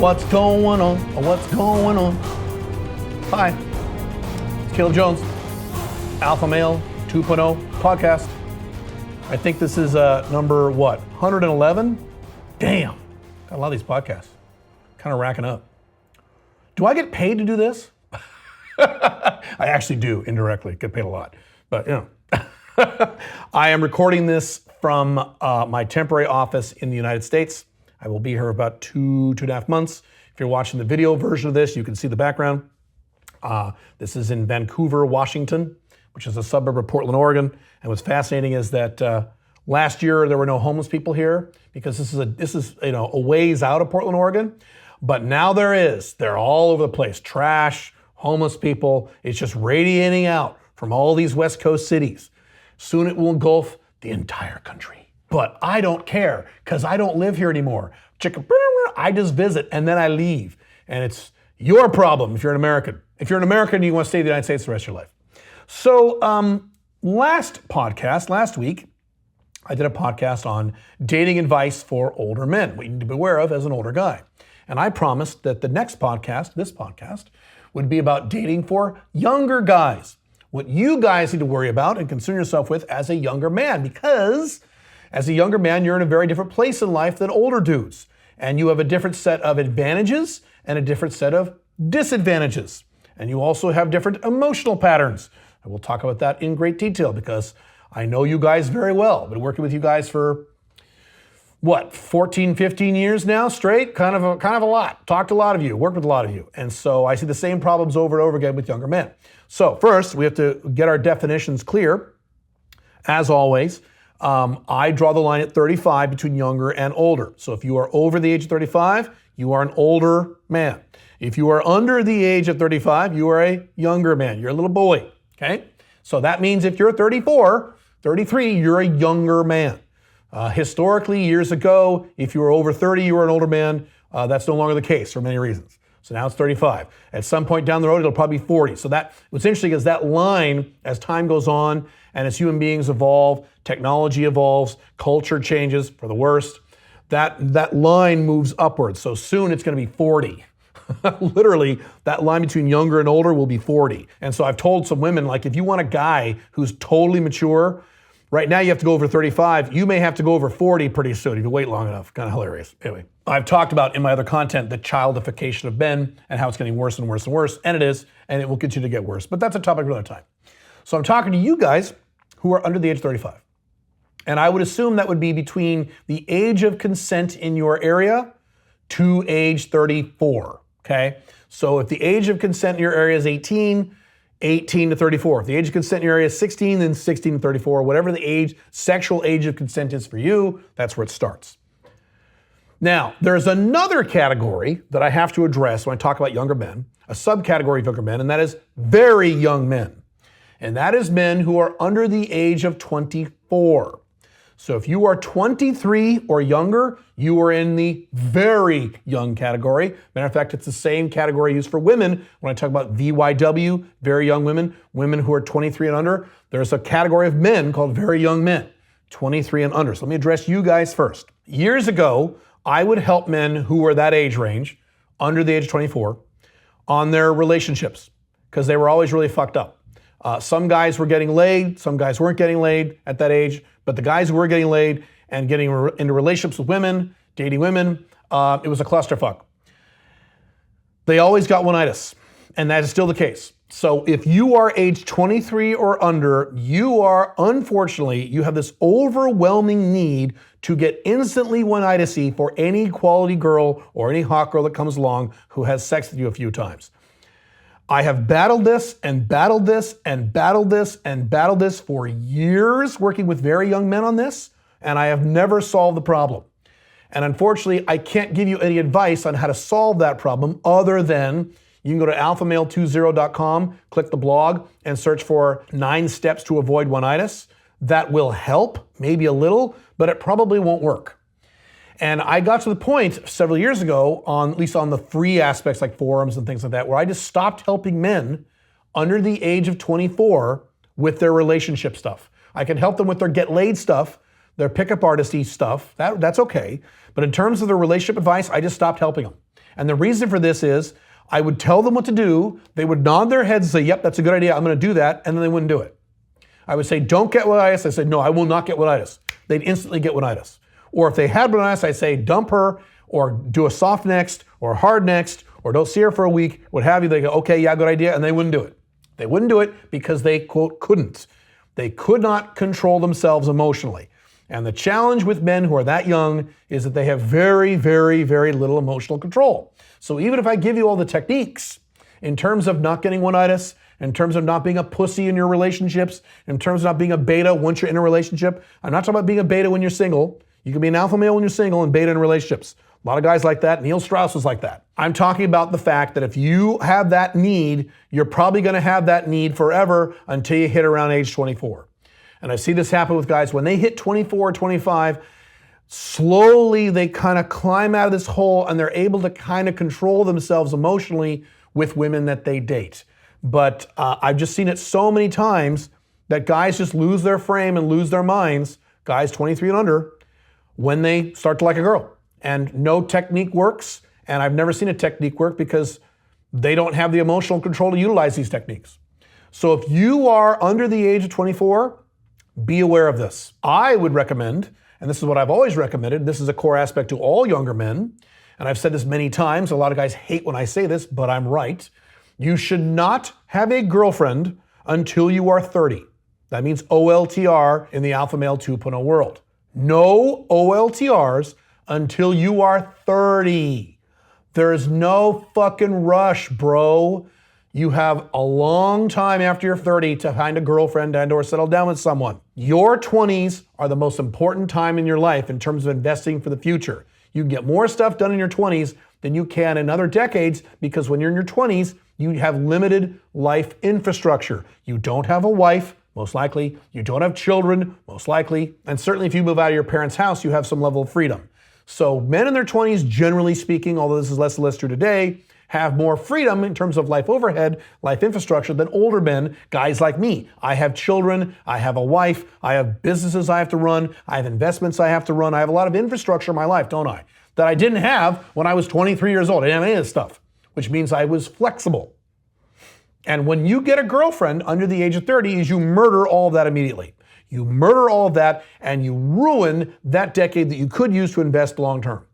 What's going on? What's going on? Hi, it's Caleb Jones, Alpha Male 2.0 podcast. I think this is number, 111? Damn, got a lot of these podcasts. Kind of racking up. Do I get paid to do this? I actually do, indirectly, get paid a lot. But, I am recording this from my temporary office in the United States. I will be here about two and a half months. If you're watching the video version of this, you can see the background. This is in Vancouver, Washington, which is a suburb of Portland, Oregon. And what's fascinating is that last year there were no homeless people here because this is a ways out of Portland, Oregon. But now there is. They're all over the place. Trash, homeless people. It's just radiating out from all these West Coast cities. Soon it will engulf the entire country. But I don't care because I don't live here anymore. I just visit and then I leave. And it's your problem if you're an American. If you're an American, you want to stay in the United States the rest of your life. So last week, I did a podcast on dating advice for older men, what you need to be aware of as an older guy. And I promised that the next podcast, this podcast, would be about dating for younger guys. What you guys need to worry about and concern yourself with as a younger man, because as a younger man, you're in a very different place in life than older dudes. And you have a different set of advantages and a different set of disadvantages. And you also have different emotional patterns. And we'll talk about that in great detail because I know you guys very well. I've been working with you guys for 14, 15 years now straight? Kind of a lot. Talked to a lot of you, worked with a lot of you. And so I see the same problems over and over again with younger men. So first, we have to get our definitions clear. As always, I draw the line at 35 between younger and older. So if you are over the age of 35, you are an older man. If you are under the age of 35, you are a younger man. You're a little boy, okay? So that means if you're 34, 33, you're a younger man. Historically, years ago, if you were over 30, you were an older man. That's no longer the case for many reasons. So now it's 35. At some point down the road, it'll probably be 40. So what's interesting is that line, as time goes on and as human beings evolve, technology evolves, culture changes for the worst, that line moves upwards. So soon it's going to be 40. Literally, that line between younger and older will be 40. And so I've told some women, like, if you want a guy who's totally mature, right now you have to go over 35. You may have to go over 40 pretty soon if you wait long enough. Kind of hilarious. Anyway, I've talked about in my other content the childification of men and how it's getting worse and worse and worse. And it is, and it will continue to get worse. But that's a topic for another time. So I'm talking to you guys who are under the age of 35. And I would assume that would be between the age of consent in your area to age 34. Okay? So if the age of consent in your area is 18 to 34. If the age of consent in your area is 16, then 16 to 34. Whatever the sexual age of consent is for you, that's where it starts. Now, there's another category that I have to address when I talk about younger men, a subcategory of younger men, and that is very young men. And that is men who are under the age of 24. So if you are 23 or younger, you are in the very young category. Matter of fact, it's the same category used for women when I talk about VYW, very young women, women who are 23 and under. There's a category of men called very young men, 23 and under. So let me address you guys first. Years ago, I would help men who were that age range, under the age of 24, on their relationships because they were always really fucked up. Some guys were getting laid, some guys weren't getting laid at that age, but the guys who were getting laid and getting into relationships with women, dating women, it was a clusterfuck. They always got one-itis, and that is still the case. So if you are age 23 or under, you have this overwhelming need to get instantly one-itis-y for any quality girl or any hot girl that comes along who has sex with you a few times. I have battled this and battled this and battled this and battled this for years, working with very young men on this, and I have never solved the problem. And unfortunately, I can't give you any advice on how to solve that problem other than you can go to alphamale20.com, click the blog, and search for 9 steps to avoid one-itis. That will help, maybe a little, but it probably won't work. And I got to the point several years ago, at least on the free aspects like forums and things like that, where I just stopped helping men under the age of 24 with their relationship stuff. I can help them with their get laid stuff, their pickup artisty stuff, that's okay. But in terms of their relationship advice, I just stopped helping them. And the reason for this is I would tell them what to do. They would nod their heads and say, yep, that's a good idea. I'm going to do that. And then they wouldn't do it. I would say, don't get womanitis. I said, no, I will not get womanitis. They'd instantly get womanitis. Or if they had womanitis, I'd say, dump her, or do a soft next, or hard next, or don't see her for a week, what have you. They go, okay, yeah, good idea. And they wouldn't do it. They wouldn't do it because they, quote, couldn't. They could not control themselves emotionally. And the challenge with men who are that young is that they have very, very, very little emotional control. So even if I give you all the techniques in terms of not getting one-itis, in terms of not being a pussy in your relationships, in terms of not being a beta once you're in a relationship, I'm not talking about being a beta when you're single. You can be an alpha male when you're single and beta in relationships. A lot of guys like that. Neil Strauss was like that. I'm talking about the fact that if you have that need, you're probably going to have that need forever until you hit around age 24. And I see this happen with guys when they hit 24 or 25, slowly they kind of climb out of this hole and they're able to kind of control themselves emotionally with women that they date. But I've just seen it so many times that guys just lose their frame and lose their minds, guys 23 and under, when they start to like a girl. And no technique works, and I've never seen a technique work because they don't have the emotional control to utilize these techniques. So if you are under the age of 24, be aware of this. I would recommend, and this is what I've always recommended, this is a core aspect to all younger men, and I've said this many times, a lot of guys hate when I say this, but I'm right. You should not have a girlfriend until you are 30. That means OLTR in the Alpha Male 2.0 world. No OLTRs until you are 30. There's no fucking rush, bro. You have a long time after you're 30 to find a girlfriend and or settle down with someone. Your 20s are the most important time in your life in terms of investing for the future. You can get more stuff done in your 20s than you can in other decades because when you're in your 20s, you have limited life infrastructure. You don't have a wife, most likely. You don't have children, most likely. And certainly if you move out of your parents' house, you have some level of freedom. So men in their 20s, generally speaking, although this is less and less true today, have more freedom in terms of life overhead, life infrastructure than older men, guys like me. I have children, I have a wife, I have businesses I have to run, I have investments I have to run, I have a lot of infrastructure in my life, don't I? That I didn't have when I was 23 years old. I didn't have any of this stuff, which means I was flexible. And when you get a girlfriend under the age of 30, is you murder all of that immediately. You murder all of that and you ruin that decade that you could use to invest long term.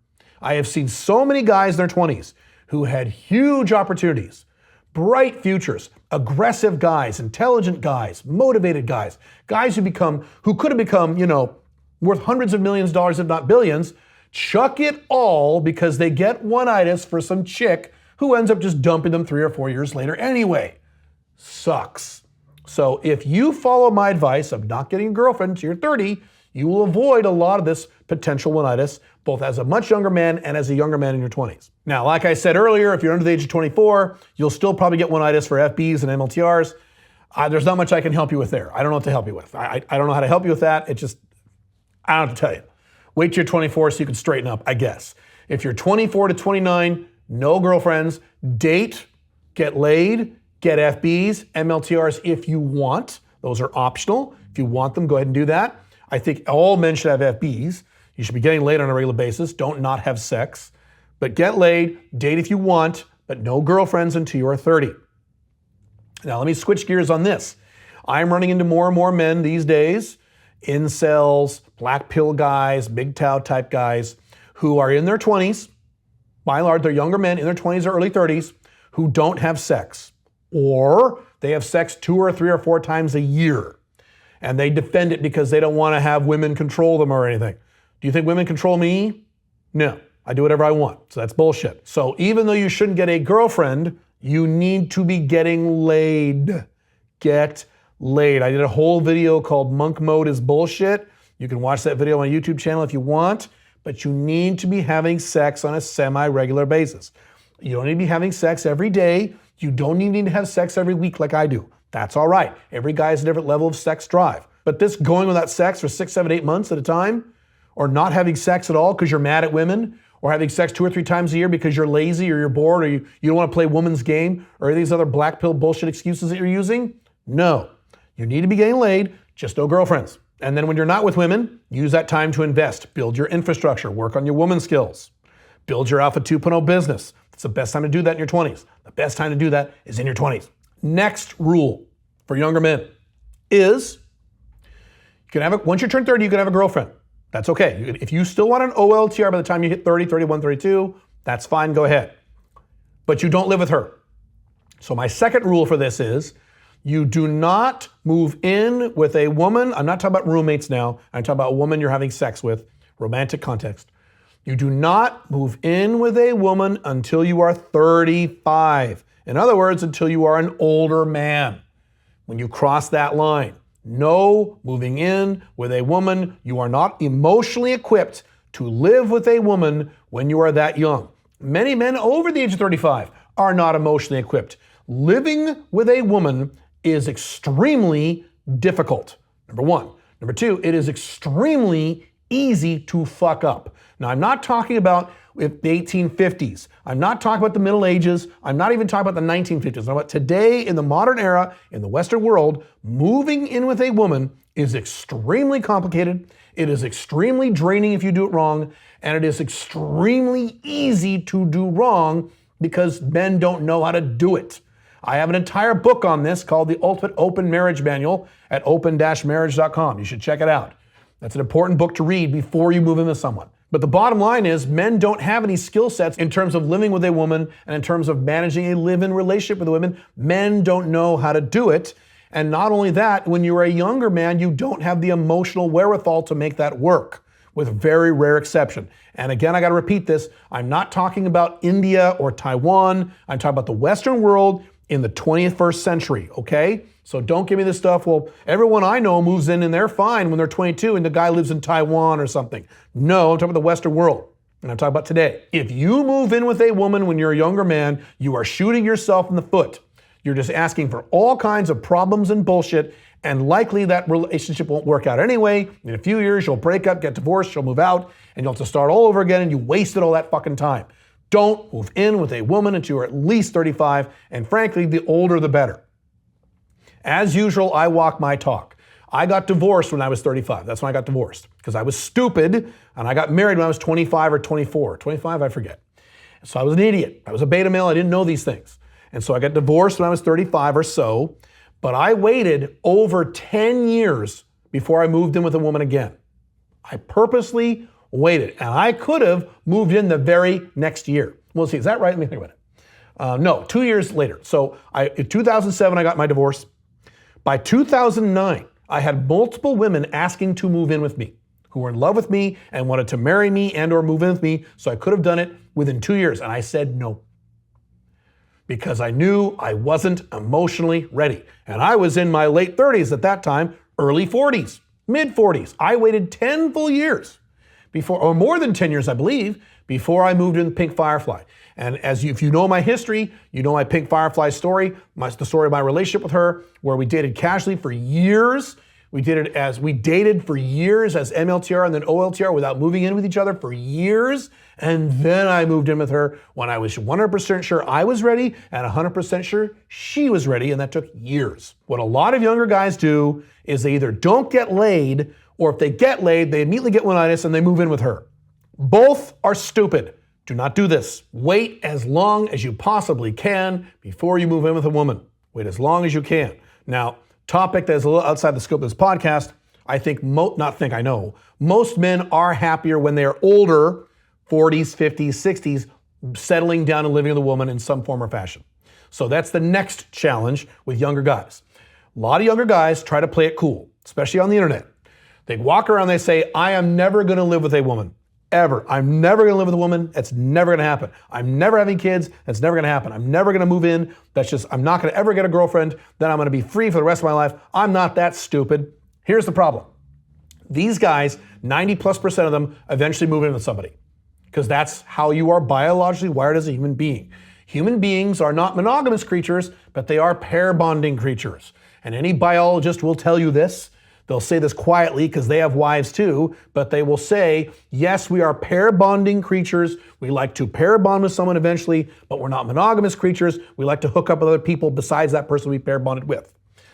I have seen so many guys in their 20s who had huge opportunities, bright futures, aggressive guys, intelligent guys, motivated guys, guys who could have become, worth hundreds of millions of dollars, if not billions, chuck it all because they get one-itis for some chick who ends up just dumping them 3 or 4 years later anyway. Sucks. So if you follow my advice of not getting a girlfriend until you're 30, you will avoid a lot of this potential one-itis, both as a much younger man and as a younger man in your 20s. Now, like I said earlier, if you're under the age of 24, you'll still probably get one-itis for FBs and MLTRs. There's not much I can help you with there. I don't know what to help you with. I don't know how to help you with that. I don't have to tell you. Wait till you're 24 so you can straighten up, I guess. If you're 24 to 29, no girlfriends, date, get laid, get FBs, MLTRs if you want. Those are optional. If you want them, go ahead and do that. I think all men should have FBs. You should be getting laid on a regular basis. Don't not have sex. But get laid, date if you want, but no girlfriends until you are 30. Now let me switch gears on this. I'm running into more and more men these days, incels, black pill guys, big towel type guys, who are in their 20s, by and large, they're younger men in their 20s or early 30s, who don't have sex. Or they have sex 2 or 3 or 4 times a year. And they defend it because they don't want to have women control them or anything. Do you think women control me? No. I do whatever I want. So that's bullshit. So even though you shouldn't get a girlfriend, you need to be getting laid. Get laid. I did a whole video called Monk Mode is Bullshit. You can watch that video on my YouTube channel if you want, but you need to be having sex on a semi-regular basis. You don't need to be having sex every day. You don't need to have sex every week like I do. That's all right. Every guy has a different level of sex drive. But this going without sex for 6, 7, 8 months at a time, or not having sex at all because you're mad at women, or having sex 2 or 3 times a year because you're lazy or you're bored or you don't want to play woman's game or any of these other black pill bullshit excuses that you're using, no. You need to be getting laid, just no girlfriends. And then when you're not with women, use that time to invest, build your infrastructure, work on your woman skills, build your Alpha 2.0 business, It's the best time to do that in your 20s. The best time to do that is in your 20s. Next rule for younger men is once you turn 30, you can have a girlfriend. That's okay. If you still want an OLTR by the time you hit 30, 31, 32, that's fine, go ahead. But you don't live with her. So my second rule for this is you do not move in with a woman. I'm not talking about roommates now. I'm talking about a woman you're having sex with, romantic context. You do not move in with a woman until you are 35. In other words, until you are an older man. When you cross that line, no moving in with a woman. You are not emotionally equipped to live with a woman when you are that young. Many men over the age of 35 are not emotionally equipped. Living with a woman is extremely difficult, number one. Number two, it is extremely easy to fuck up. Now, I'm not talking about the 1850s. I'm not talking about the Middle Ages. I'm not even talking about the 1950s. I'm talking about today in the modern era, in the Western world, moving in with a woman is extremely complicated. It is extremely draining if you do it wrong. And it is extremely easy to do wrong because men don't know how to do it. I have an entire book on this called The Ultimate Open Marriage Manual at open-marriage.com. You should check it out. That's an important book to read before you move in with someone. But the bottom line is men don't have any skill sets in terms of living with a woman and in terms of managing a live-in relationship with a woman. Men don't know how to do it. And not only that, when you're a younger man, you don't have the emotional wherewithal to make that work, with very rare exception. And again, I got to repeat this. I'm not talking about India or Taiwan. I'm talking about the Western world in the 21st century, okay? So don't give me this stuff, well, everyone I know moves in and they're fine when they're 22 and the guy lives in Taiwan or something. No, I'm talking about the Western world. And I'm talking about today. If you move in with a woman when you're a younger man, you are shooting yourself in the foot. You're just asking for all kinds of problems and bullshit, and likely that relationship won't work out anyway. In a few years, you'll break up, get divorced, you'll move out, and you'll have to start all over again, and you wasted all that fucking time. Don't move in with a woman until you're at least 35, and frankly, the older the better. As usual, I walk my talk. I got divorced when I was 35. That's when I got divorced, because I was stupid, and I got married when I was 25 or 24. 25, I forget. So I was an idiot. I was a beta male. I didn't know these things. And so I got divorced when I was 35 or so, but I waited over 10 years before I moved in with a woman again. I purposely waited, and I could have moved in the very next year. We'll see, is that right? Let me think about it. No, 2 years later. So in 2007, I got my divorce. By 2009, I had multiple women asking to move in with me, who were in love with me and wanted to marry me and or move in with me, so I could have done it within 2 years, and I said no. Because I knew I wasn't emotionally ready. And I was in my late 30s at that time, early 40s, mid 40s. I waited 10 full years before, or more than 10 years, I believe, before I moved into Pink Firefly. And if you know my history, you know my Pink Firefly story, the story of my relationship with her, where we dated casually for years. We dated for years as MLTR and then OLTR without moving in with each other for years. And then I moved in with her when I was 100% sure I was ready and 100% sure she was ready, and that took years. What a lot of younger guys do is they either don't get laid, or if they get laid, they immediately get one-itis and they move in with her. Both are stupid. Do not do this. Wait as long as you possibly can before you move in with a woman. Wait as long as you can. Now, topic that is a little outside the scope of this podcast, I know, most men are happier when they are older, 40s, 50s, 60s, settling down and living with a woman in some form or fashion. So that's the next challenge with younger guys. A lot of younger guys try to play it cool, especially on the internet. They walk around, they say, I am never gonna live with a woman. Ever. I'm never going to live with a woman. That's never going to happen. I'm never having kids. That's never going to happen. I'm never going to move in. I'm not going to ever get a girlfriend. Then I'm going to be free for the rest of my life. I'm not that stupid. Here's the problem. These guys, 90+% of them, eventually move in with somebody, because that's how you are biologically wired as a human being. Human beings are not monogamous creatures, but they are pair bonding creatures. And any biologist will tell you this. They'll say this quietly because they have wives too, but they will say, yes, we are pair bonding creatures. We like to pair bond with someone eventually, but we're not monogamous creatures. We like to hook up with other people besides that person we pair bonded with.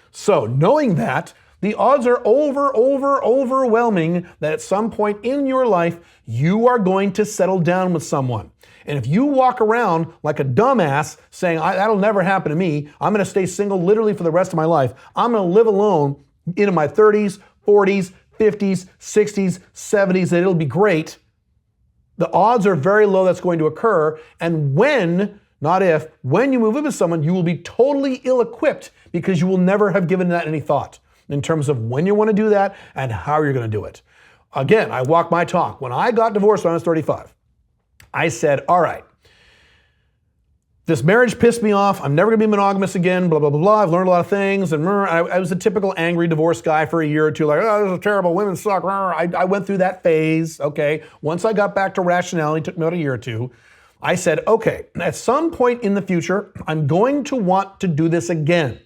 So knowing that, The odds are overwhelming that at some point in your life, you are going to settle down with someone. And if you walk around like a dumbass saying, that'll never happen to me, I'm going to stay single literally for the rest of my life, I'm going to live alone into my 30s, 40s, 50s, 60s, 70s, and it'll be great, the odds are very low that's going to occur. And when, not if, when you move in with someone, you will be totally ill-equipped because you will never have given that any thought in terms of when you want to do that and how you're going to do it. Again, I walk my talk. When I got divorced when I was 35, I said, all right, this marriage pissed me off. I'm never going to be monogamous again, blah, blah, blah, blah. I've learned a lot of things. And I was a typical angry divorce guy for a year or two, like, oh, this is terrible, women suck. I went through that phase, okay? Once I got back to rationality, it took me about a year or two, I said, okay, at some point in the future, I'm going to want to do this again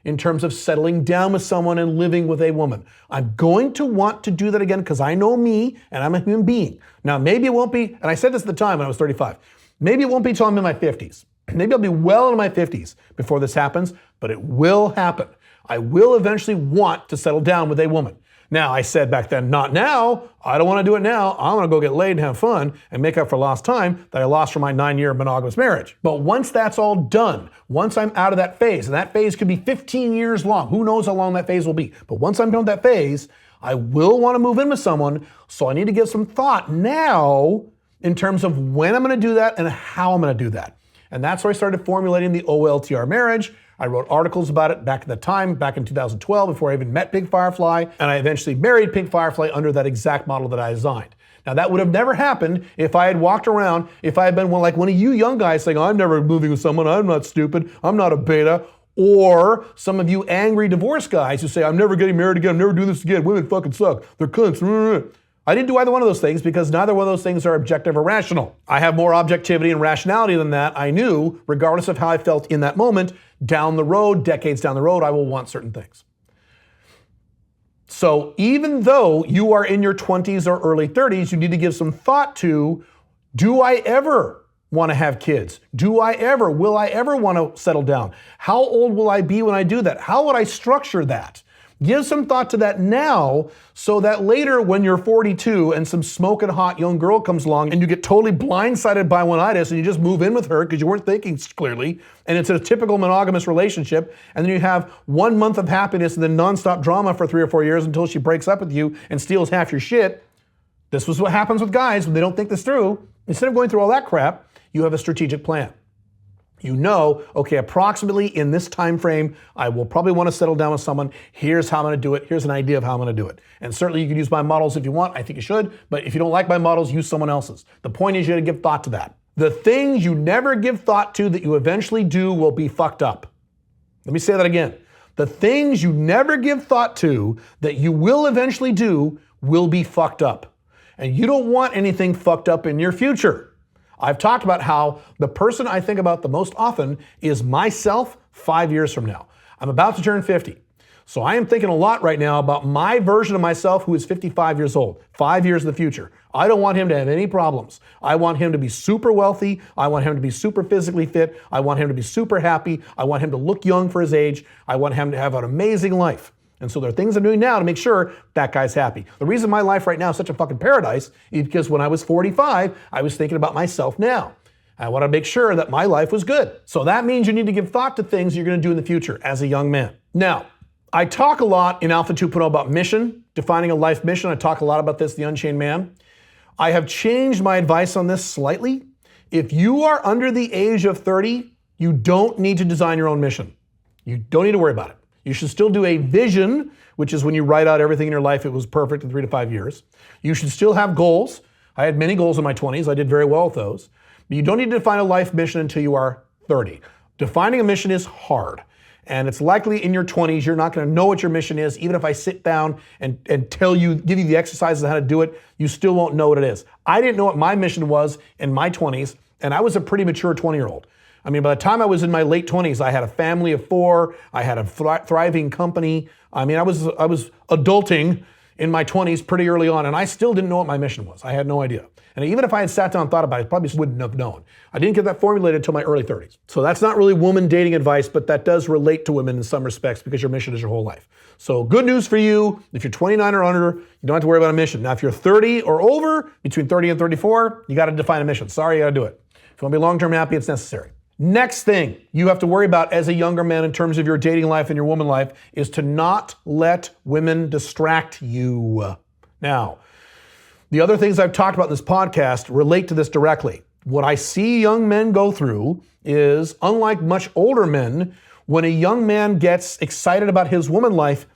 in terms of settling down with someone and living with a woman. I'm going to want to do that again because I know me and I'm a human being. Now, maybe it won't be, and I said this at the time when I was 35, maybe it won't be till I'm in my 50s. Maybe I'll be well into my 50s before this happens, but it will happen. I will eventually want to settle down with a woman. Now, I said back then, not now. I don't want to do it now. I want to go get laid and have fun and make up for lost time that I lost from my 9-year monogamous marriage. But once that's all done, once I'm out of that phase, and that phase could be 15 years long, who knows how long that phase will be. But once I'm done with that phase, I will want to move in with someone, so I need to give some thought now in terms of when I'm going to do that and how I'm going to do that. And that's where I started formulating the OLTR marriage. I wrote articles about it back at the time, back in 2012, before I even met Pink Firefly, and I eventually married Pink Firefly under that exact model that I designed. Now, that would have never happened if I had walked around, if I had been like one of you young guys saying, I'm never moving with someone, I'm not stupid, I'm not a beta, or some of you angry divorce guys who say, I'm never getting married again, I'm never doing this again, women fucking suck, they're cunts. I didn't do either one of those things because neither one of those things are objective or rational. I have more objectivity and rationality than that. I knew, regardless of how I felt in that moment, down the road, decades down the road, I will want certain things. So even though you are in your 20s or early 30s, you need to give some thought to, do I ever want to have kids? Will I ever want to settle down? How old will I be when I do that? How would I structure that? Give some thought to that now so that later when you're 42 and some smoking hot young girl comes along and you get totally blindsided by one-itis and you just move in with her because you weren't thinking clearly and it's a typical monogamous relationship and then you have 1 month of happiness and then nonstop drama for 3 or 4 years until she breaks up with you and steals half your shit. This was what happens with guys when they don't think this through. Instead of going through all that crap, you have a strategic plan. You know, okay, approximately in this time frame, I will probably want to settle down with someone. Here's how I'm going to do it. Here's an idea of how I'm going to do it. And certainly you can use my models if you want. I think you should. But if you don't like my models, use someone else's. The point is you got to give thought to that. The things you never give thought to that you eventually do will be fucked up. Let me say that again. The things you never give thought to that you will eventually do will be fucked up. And you don't want anything fucked up in your future. I've talked about how the person I think about the most often is myself 5 years from now. I'm about to turn 50. So I am thinking a lot right now about my version of myself who is 55 years old, 5 years in the future. I don't want him to have any problems. I want him to be super wealthy. I want him to be super physically fit. I want him to be super happy. I want him to look young for his age. I want him to have an amazing life. And so there are things I'm doing now to make sure that guy's happy. The reason my life right now is such a fucking paradise is because when I was 45, I was thinking about myself now. I want to make sure that my life was good. So that means you need to give thought to things you're going to do in the future as a young man. Now, I talk a lot in Alpha 2.0 about mission, defining a life mission. I talk a lot about this, the Unchained Man. I have changed my advice on this slightly. If you are under the age of 30, you don't need to design your own mission. You don't need to worry about it. You should still do a vision, which is when you write out everything in your life, it was perfect in 3 to 5 years. You should still have goals. I had many goals in my 20s. I did very well with those. But you don't need to define a life mission until you are 30. Defining a mission is hard. And it's likely in your 20s, you're not going to know what your mission is. Even if I sit down and tell you, give you the exercises on how to do it, you still won't know what it is. I didn't know what my mission was in my 20s, and I was a pretty mature 20-year-old. I mean, by the time I was in my late 20s, I had a family of 4. I had a thriving company. I mean, I was adulting in my 20s pretty early on, and I still didn't know what my mission was. I had no idea. And even if I had sat down and thought about it, I probably just wouldn't have known. I didn't get that formulated until my early 30s. So that's not really woman dating advice, but that does relate to women in some respects because your mission is your whole life. So good news for you. If you're 29 or under, you don't have to worry about a mission. Now, if you're 30 or over, between 30 and 34, you got to define a mission. Sorry, you got to do it. If you want to be long-term happy, it's necessary. Next thing you have to worry about as a younger man in terms of your dating life and your woman life is to not let women distract you. Now, the other things I've talked about in this podcast relate to this directly. What I see young men go through is, unlike much older men, when a young man gets excited about his woman life,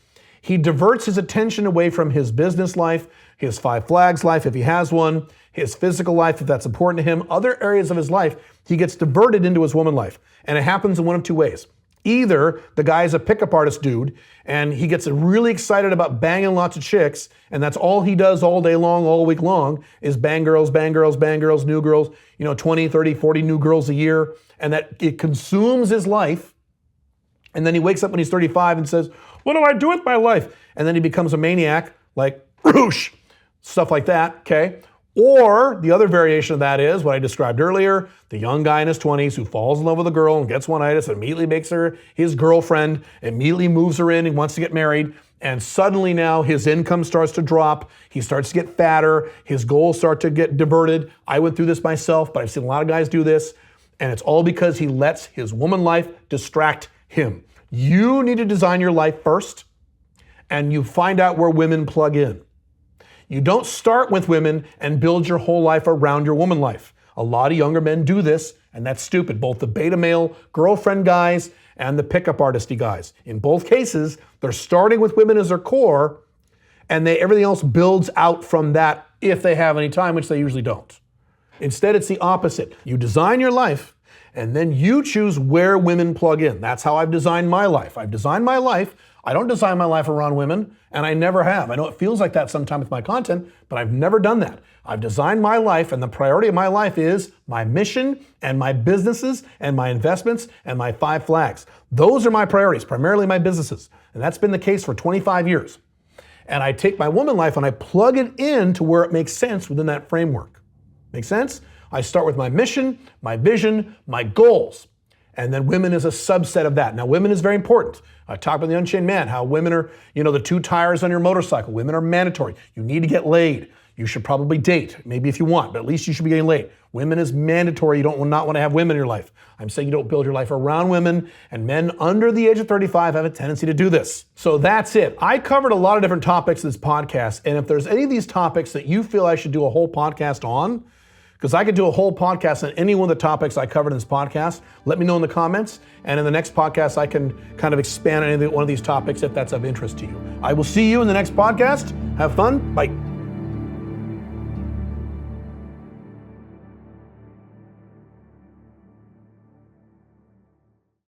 he diverts his attention away from his business life, his 5 flags life, if he has one, his physical life, if that's important to him, other areas of his life, he gets diverted into his woman life. And it happens in one of 2 ways. Either the guy's a pickup artist dude and he gets really excited about banging lots of chicks and that's all he does all day long, all week long is bang girls, new girls, 20, 30, 40 new girls a year, and that it consumes his life. And then he wakes up when he's 35 and says, what do I do with my life? And then he becomes a maniac like whoosh, stuff like that, okay? Or the other variation of that is what I described earlier, the young guy in his 20s who falls in love with a girl and gets one-itis, immediately makes her his girlfriend, immediately moves her in and wants to get married, and suddenly now his income starts to drop, he starts to get fatter, his goals start to get diverted. I went through this myself, but I've seen a lot of guys do this, and it's all because he lets his woman life distract him. You need to design your life first, and you find out where women plug in. You don't start with women and build your whole life around your woman life. A lot of younger men do this, and that's stupid. Both the beta male girlfriend guys and the pickup artisty guys. In both cases, they're starting with women as their core, and everything else builds out from that if they have any time, which they usually don't. Instead, it's the opposite. You design your life, and then you choose where women plug in. That's how I've designed my life. I've designed my life. I don't design my life around women, and I never have. I know it feels like that sometimes with my content, but I've never done that. I've designed my life, and the priority of my life is my mission and my businesses and my investments and my 5 flags. Those are my priorities, primarily my businesses. And that's been the case for 25 years. And I take my woman life and I plug it into where it makes sense within that framework. Make sense? I start with my mission, my vision, my goals. And then women is a subset of that. Now, women is very important. I talked about the Unchained Man, how women are, the 2 tires on your motorcycle. Women are mandatory. You need to get laid. You should probably date, maybe if you want, but at least you should be getting laid. Women is mandatory. You don't not want to have women in your life. I'm saying you don't build your life around women, and men under the age of 35 have a tendency to do this. So that's it. I covered a lot of different topics in this podcast, and if there's any of these topics that you feel I should do a whole podcast on, because I could do a whole podcast on any one of the topics I covered in this podcast, let me know in the comments, and in the next podcast I can kind of expand on any one of these topics if that's of interest to you. I will see you in the next podcast. Have fun. Bye.